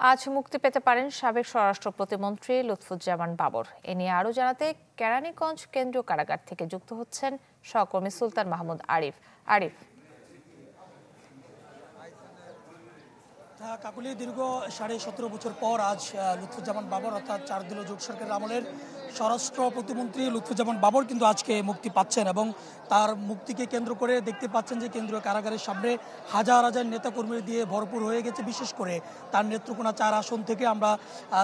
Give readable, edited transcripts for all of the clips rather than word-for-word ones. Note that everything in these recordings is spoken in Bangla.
আজ মুক্তি পেতে পারেন সাবেক স্বরাষ্ট্র প্রতিমন্ত্রী লুৎফুজ্জামান বাবর। এ নিয়ে আরও জানাতে কেরানীগঞ্জ কেন্দ্রীয় কারাগার থেকে যুক্ত হচ্ছেন সহকর্মী সুলতান মাহমুদ আরিফ। আরিফ, কাকুলি দীর্ঘ 17.5 বছর পর আজ লুৎফুজ্জামান বাবর অর্থাৎ 4 দলীয় জোট সরকারের আমলের স্বরাষ্ট্র প্রতিমন্ত্রী লুৎফুজ্জামান বাবর কিন্তু আজকে মুক্তি পাচ্ছেন এবং তার মুক্তিকে কেন্দ্র করে দেখতে পাচ্ছেন যে কেন্দ্রীয় কারাগারের সামনে হাজার হাজার নেতাকর্মী দিয়ে ভরপুর হয়ে গেছে। বিশেষ করে তার নেত্রকোনা 4 আসন থেকে আমরা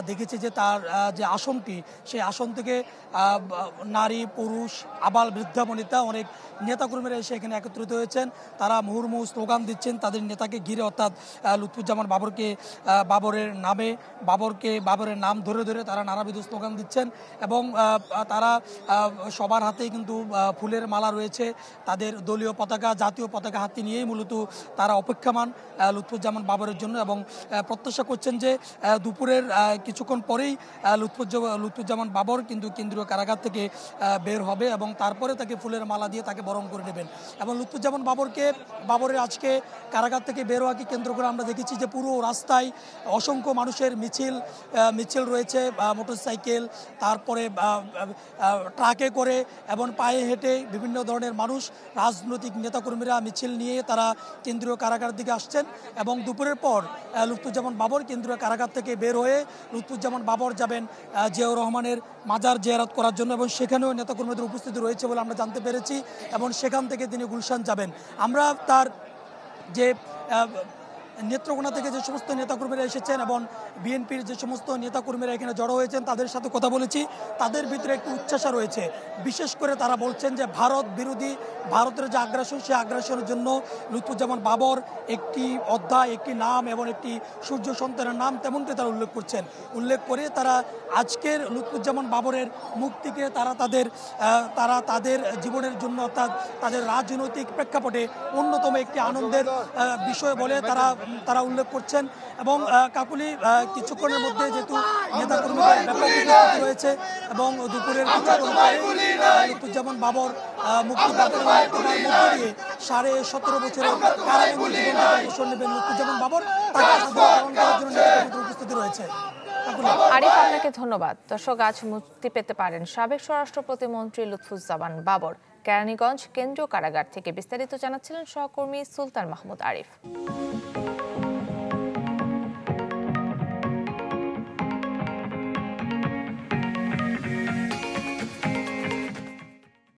দেখেছি যে তার যে আসনটি সেই আসন থেকে নারী পুরুষ আবাল বৃদ্ধা বনিতা অনেক নেতাকর্মীরা এসে এখানে একত্রিত হয়েছেন। তারা মুহুর্মুহু স্লোগান দিচ্ছেন তাদের নেতাকে ঘিরে, অর্থাৎ লুৎফুজ্জামান বাবরকে বাবরের নাম ধরে ধরে তারা নানাবিধ স্লোগান দিচ্ছেন এবং তারা সবার হাতেই কিন্তু ফুলের মালা রয়েছে। তাদের দলীয় পতাকা, জাতীয় পতাকা হাতে নিয়েই মূলত তারা অপেক্ষমান লুৎফুজ্জামান বাবরের জন্য এবং প্রত্যাশা করছেন যে দুপুরের কিছুক্ষণ পরেই লুৎফুজ্জামান বাবর কিন্তু কেন্দ্রীয় কারাগার থেকে বের হবে এবং তারপরে তাকে ফুলের মালা দিয়ে তাকে বরণ করে নেবেন। এবং লুৎফুজ্জামান বাবরের আজকে কারাগার থেকে বের হওয়াকে কেন্দ্র করে আমরা দেখেছি যে পুরো রাস্তায় অসংখ্য মানুষের মিছিল রয়েছে, মোটরসাইকেল, তারপরে ট্রাকে করে এবং পায়ে হেঁটে বিভিন্ন ধরনের মানুষ, রাজনৈতিক নেতাকর্মীরা মিছিল নিয়ে তারা কেন্দ্রীয় কারাগার দিকে আসছেন এবং দুপুরের পর লুৎফুজ্জামান বাবর কেন্দ্রীয় কারাগার থেকে বের হয়ে লুৎফুজ্জামান বাবর যাবেন জিয়াউর রহমানের মাজার জিয়ারত করার জন্য এবং সেখানেও নেতাকর্মীদের উপস্থিতি রয়েছে বলে আমরা জানতে পেরেছি এবং সেখান থেকে তিনি গুলশান যাবেন। আমরা তার যে নেত্রকোনা থেকে যে সমস্ত নেতাকর্মীরা এসেছেন এবং বিএনপির যে সমস্ত নেতাকর্মীরা এখানে জড়ো হয়েছেন তাদের সাথে কথা বলেছি, তাদের ভিতরে একটু উচ্ছ্বাস রয়েছে। বিশেষ করে তারা বলছেন যে ভারত বিরোধী, ভারতের যে আগ্রাসন, সেই আগ্রাসনের জন্য লুৎফুজ্জামান বাবর একটি অধ্যায়, একটি নাম এবং একটি সূর্য সন্তানের নাম, তেমনটি তারা উল্লেখ করে তারা আজকের লুৎফুজ্জামান বাবরের মুক্তিকে তারা তাদের জীবনের জন্য অর্থাৎ তাদের রাজনৈতিক প্রেক্ষাপটে অন্যতম একটি আনন্দের বিষয় বলে তারা উল্লেখ করছেন। এবং কাকুলি কিছুক্ষণের মধ্যে যেহেতু নেতাকর্মীদের ব্যাপক রয়েছে এবং দুপুরের লুৎফুজ্জামান বাবর মুক্তি পাবেন দিয়ে 17.5 বছরের কারাবন্দী জীবন থেকে অবসর নেবেন লুৎফুজ্জামান বাবর, তাকে সাধারণ করার জন্য নেতাকর্মীদের উপস্থিতি রয়েছে। আরিফ, আপনাকে ধন্যবাদ। দর্শক, আজ মুক্তি পেতে পারেন সাবেক স্বরাষ্ট্র প্রতিমন্ত্রী লুৎফুজ্জামান বাবর। কেরানীগঞ্জ কেন্দ্রীয় কারাগার থেকে বিস্তারিত জানাচ্ছিলেন সহকর্মী সুলতান মাহমুদ আরিফ।